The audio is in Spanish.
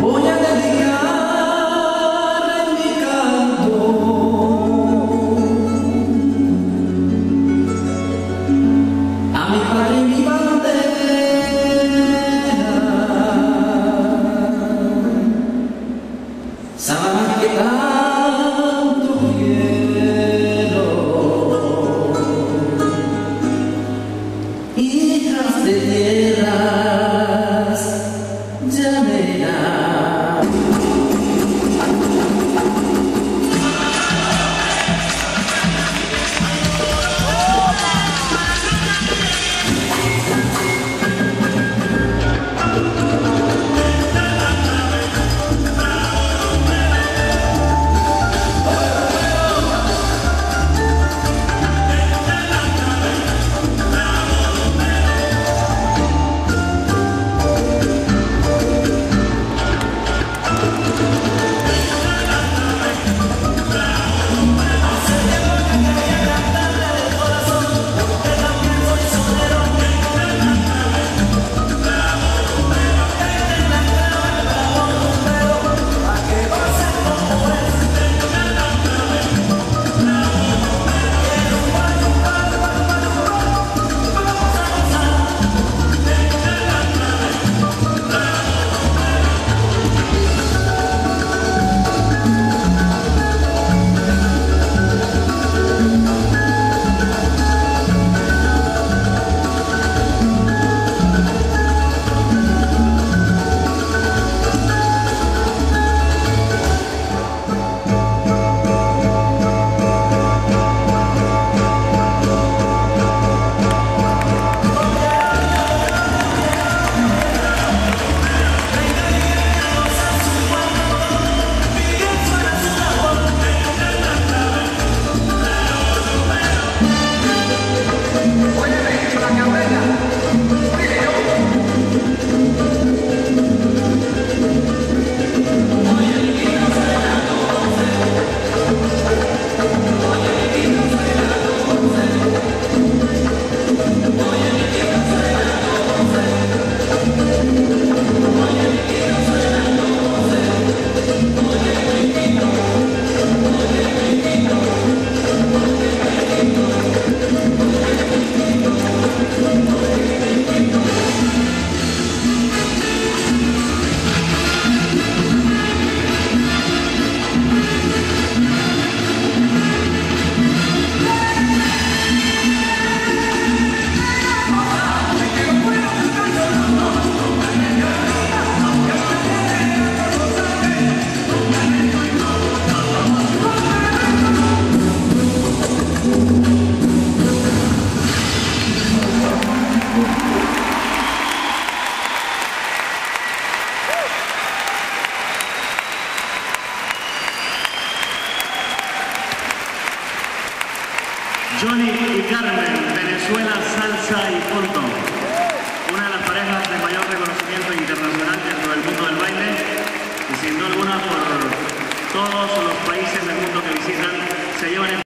Voy a dedicar mi canto a mi padre y mi bandera. Sabes que tanto quiero, hijas de tierras llaneras. Johnny y Carmen, Venezuela, salsa y punto. Una de las parejas de mayor reconocimiento internacional dentro del mundo del baile y sin duda alguna por todos los países del mundo que visitan se llevan en